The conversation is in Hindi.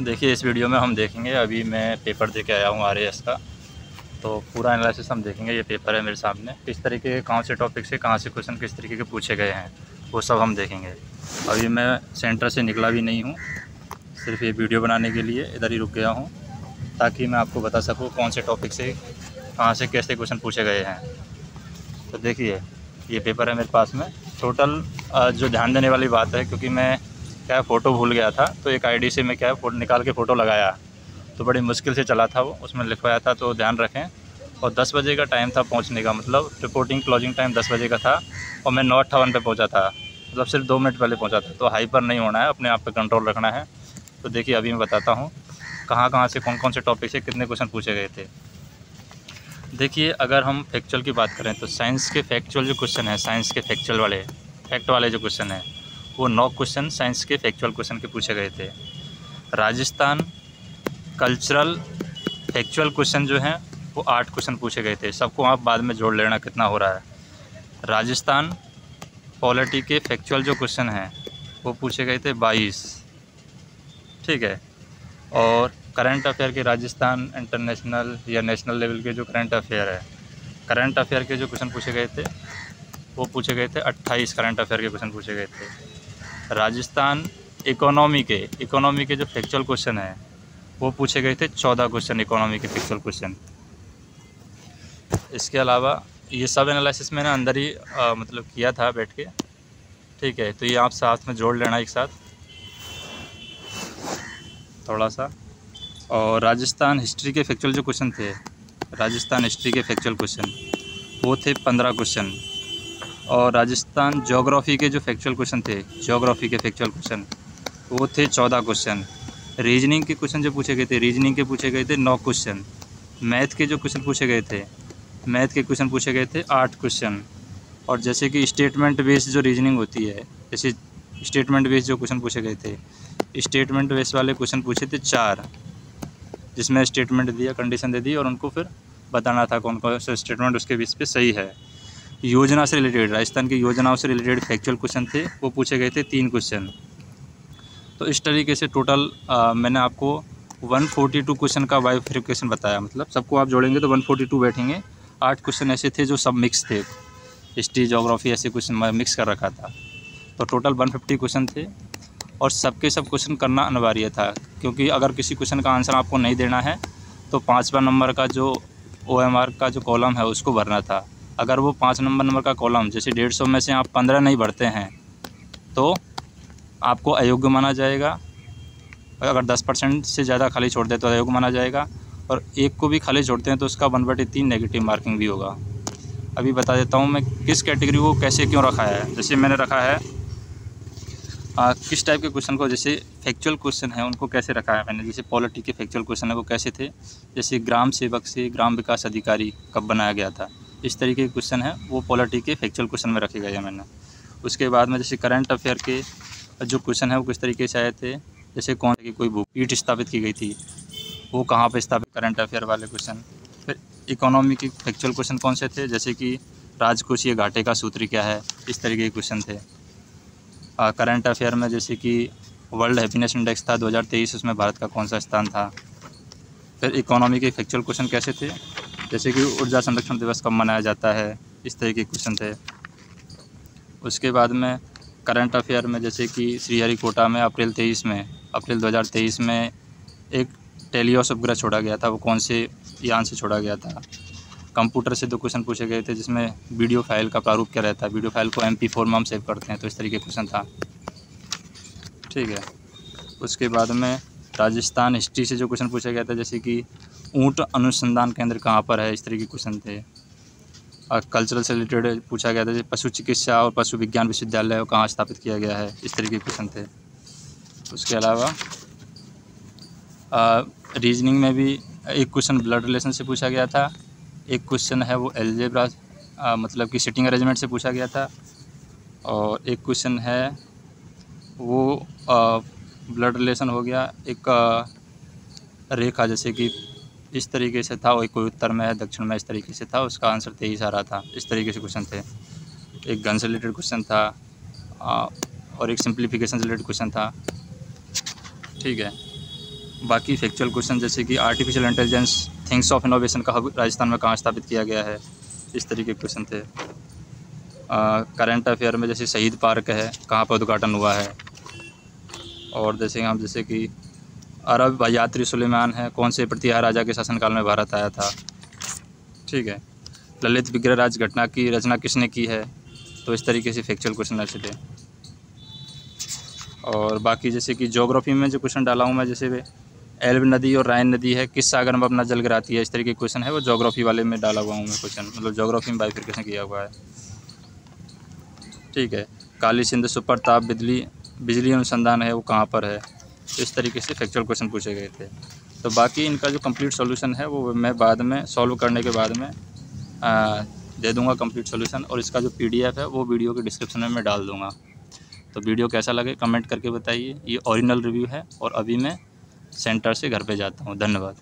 देखिए, इस वीडियो में हम देखेंगे, अभी मैं पेपर दे के आया हूँ आरएएस का। तो पूरा एनालिसिस हम देखेंगे। ये पेपर है मेरे सामने, किस तरीके के कौन से टॉपिक से कहाँ से क्वेश्चन किस तरीके के पूछे गए हैं वो सब हम देखेंगे। अभी मैं सेंटर से निकला भी नहीं हूँ, सिर्फ ये वीडियो बनाने के लिए इधर ही रुक गया हूँ ताकि मैं आपको बता सकूँ कौन से टॉपिक से कहाँ से कैसे क्वेश्चन पूछे गए हैं। तो देखिए, ये पेपर है मेरे पास में। टोटल जो ध्यान देने वाली बात है, क्योंकि मैं क्या फ़ोटो भूल गया था, तो एक आईडी से मैं क्या फ़ोटो निकाल के फ़ोटो लगाया, तो बड़ी मुश्किल से चला था वो, उसमें लिखवाया था, तो ध्यान रखें। और 10 बजे का टाइम था पहुंचने का, मतलब रिपोर्टिंग क्लोजिंग टाइम 10 बजे का था और मैं 9:58 पे पहुंचा था, मतलब सिर्फ 2 मिनट पहले पहुंचा था। तो हाइपर नहीं होना है, अपने आप पे कंट्रोल रखना है। तो देखिए, अभी मैं बताता हूँ कहाँ से कौन कौन से टॉपिक से कितने क्वेश्चन पूछे गए थे। देखिए, अगर हम फैक्चुअल की बात करें तो साइंस के फैक्चुअल जो क्वेश्चन है, साइंस के फैक्चुअल वाले फैक्ट वाले जो क्वेश्चन है, वो 9 क्वेश्चन साइंस के फैक्चुअल क्वेश्चन के पूछे गए थे। राजस्थान कल्चरल फैक्चुअल क्वेश्चन जो हैं वो 8 क्वेश्चन पूछे गए थे। सबको आप बाद में जोड़ लेना कितना हो रहा है। राजस्थान पॉलिटी के फैक्चुअल जो क्वेश्चन हैं वो पूछे गए थे 22, ठीक है। और करंट अफेयर के राजस्थान इंटरनेशनल या नेशनल लेवल के जो करंट अफेयर है, करंट अफेयर के जो क्वेश्चन पूछे गए थे वो पूछे गए थे 28 करंट अफेयर के क्वेश्चन पूछे गए थे। राजस्थान इकोनॉमी के जो फैक्चुअल क्वेश्चन है वो पूछे गए थे 14 क्वेश्चन, इकोनॉमी के फैक्चुअल क्वेश्चन। इसके अलावा ये सब एनालिसिस मैंने अंदर ही मतलब किया था बैठ के, ठीक है। तो ये आप साथ में जोड़ लेना एक साथ थोड़ा सा। और राजस्थान हिस्ट्री के फैक्चुअल जो क्वेश्चन थे, राजस्थान हिस्ट्री के फैक्चुअल क्वेश्चन वो थे 15 क्वेश्चन। और राजस्थान ज्योग्राफी के जो फैक्चुअल क्वेश्चन थे, ज्योग्राफी के फैक्चुअल क्वेश्चन वो थे 14 क्वेश्चन। रीजनिंग के क्वेश्चन जो पूछे गए थे, रीजनिंग के पूछे गए थे 9 क्वेश्चन। मैथ के जो क्वेश्चन पूछे गए थे, मैथ के क्वेश्चन पूछे गए थे 8 क्वेश्चन। और जैसे कि स्टेटमेंट बेस्ड जो रीजनिंग होती है, जैसे स्टेटमेंट बेस्ड जो क्वेश्चन पूछे गए थे, स्टेटमेंट बेस्ड वाले क्वेश्चन पूछे थे 4, जिसमें स्टेटमेंट दिया, कंडीशन दे दी और उनको फिर बताना था कौन कौन सा स्टेटमेंट उसके बेस पे सही है। योजना से रिलेटेड, राजस्थान की योजनाओं से रिलेटेड फैक्चुअल क्वेश्चन थे, वो पूछे गए थे 3 क्वेश्चन। तो इस तरीके से टोटल मैंने आपको 142 क्वेश्चन का बाइफरकेशन बताया, मतलब सबको आप जोड़ेंगे तो 142 बैठेंगे। 8 क्वेश्चन ऐसे थे जो सब मिक्स थे, हिस्ट्री ज्योग्राफी ऐसे क्वेश्चन मिक्स कर रखा था। तो टोटल 150 क्वेश्चन थे और सबके सब क्वेश्चन करना अनिवार्य था, क्योंकि अगर किसी क्वेश्चन का आंसर आपको नहीं देना है तो 5वां नंबर का जो OMR का जो कॉलम है उसको भरना था। अगर वो 5 नंबर का कॉलम, जैसे 150 में से आप 15 नहीं भरते हैं तो आपको अयोग्य माना जाएगा। अगर 10% से ज़्यादा खाली छोड़ते हैं तो अयोग्य माना जाएगा, और एक को भी खाली छोड़ते हैं तो उसका 1/3 नेगेटिव मार्किंग भी होगा। अभी बता देता हूँ मैं किस कैटेगरी को कैसे क्यों रखा है। जैसे मैंने रखा है किस टाइप के क्वेश्चन को, जैसे फैक्चुअल क्वेश्चन है उनको कैसे रखा है मैंने। जैसे पॉलिटी के फैक्चुअल क्वेश्चन है वो कैसे थे, जैसे ग्राम सेवक से ग्राम विकास अधिकारी कब बनाया गया था, इस तरीके के क्वेश्चन है वो पॉलिटी के फैक्चुअल क्वेश्चन में रखे गए हैं मैंने। उसके बाद में जैसे करंट अफेयर के जो क्वेश्चन है वो किस तरीके से आए थे, जैसे कौन की कोई बुक पीठ स्थापित की गई थी, वो कहाँ पर स्थापित, करंट अफेयर वाले क्वेश्चन। फिर इकोनॉमी के फैक्चुअल क्वेश्चन कौन से थे, जैसे कि राजकोषीय घाटे का सूत्र क्या है, इस तरीके के क्वेश्चन थे। करंट अफेयर में जैसे कि वर्ल्ड हैप्पीनेस इंडेक्स था 2023, उसमें भारत का कौन सा स्थान था। फिर इकोनॉमी के फैक्चुअल क्वेश्चन कैसे थे, जैसे कि ऊर्जा संरक्षण दिवस कब मनाया जाता है, इस तरीके के क्वेश्चन थे। उसके बाद में करंट अफेयर में जैसे कि श्रीहरिकोटा में अप्रैल 2023 में एक टेलियोस उपग्रह छोड़ा गया था, वो कौन से यान से छोड़ा गया था। कंप्यूटर से 2 क्वेश्चन पूछे गए थे, जिसमें वीडियो फाइल का प्रारूप क्या रहता है, वीडियो फाइल को MP4 में हम सेव करते हैं, तो इस तरीके का क्वेश्चन था, ठीक है। उसके बाद में राजस्थान हिस्ट्री से जो क्वेश्चन पूछा गया था, जैसे कि ऊँट अनुसंधान केंद्र कहाँ पर है, इस तरीके के क्वेश्चन थे। कल्चरल से रिलेटेड पूछा गया था, जैसे पशु चिकित्सा और पशु विज्ञान विश्वविद्यालय कहाँ स्थापित किया गया है, इस तरीके के क्वेश्चन थे। उसके अलावा रीजनिंग में भी एक क्वेश्चन ब्लड रिलेशन से पूछा गया था, एक क्वेश्चन है वो एल्जेब्रा मतलब कि सिटिंग अरेंजमेंट से पूछा गया था, और एक क्वेश्चन है वो ब्लड रिलेशन हो गया, एक रेखा जैसे कि इस तरीके से था, और कोई उत्तर में है दक्षिण में, इस तरीके से था, उसका आंसर 23 आ रहा था, इस तरीके से क्वेश्चन थे। एक गन से रिलेटेड क्वेश्चन था और एक सिंप्लीफिकेशन से रिलेटेड क्वेश्चन था, ठीक है। बाकी फैक्चुअल क्वेश्चन जैसे कि artificial intelligence things of innovation का हब राजस्थान में कहाँ स्थापित किया गया है, इस तरीके के क्वेश्चन थे। करंट अफेयर में जैसे शहीद पार्क है, कहाँ पर उद्घाटन हुआ है। और जैसे कि अरब यात्री सुलेमान है, कौन से प्रतिहार राजा के शासनकाल में भारत आया था। ठीक है। ललित विग्रहराज घटना की रचना किसने की है, तो इस तरीके से फैक्चुअल क्वेश्चन ऐसे थे। और बाकी जैसे कि ज्योग्राफी में जो क्वेश्चन डाला हूँ मैं, जैसे एल्ब नदी और राइन नदी है, किस सागर में अपना जल गिराती है, इस तरीके के क्वेश्चन है, वो ज्योग्राफी वाले में डाला हुआ हूँ मैं क्वेश्चन, मतलब ज्योग्राफी में बाइफिकेशन किया हुआ है। ठीक है। काली सिंध सुपर ताप बिजली अनुसंधान है, वो कहाँ पर है, तो इस तरीके से फैक्चुअल क्वेश्चन पूछे गए थे। तो बाकी इनका जो कंप्लीट सॉल्यूशन है वो मैं बाद में सॉल्व करने के बाद में दे दूंगा कंप्लीट सॉल्यूशन, और इसका जो PDF है वो वीडियो के डिस्क्रिप्शन में मैं डाल दूंगा। तो वीडियो कैसा लगे कमेंट करके बताइए। ये ओरिजिनल रिव्यू है और अभी मैं सेंटर से घर पे जाता हूँ। धन्यवाद।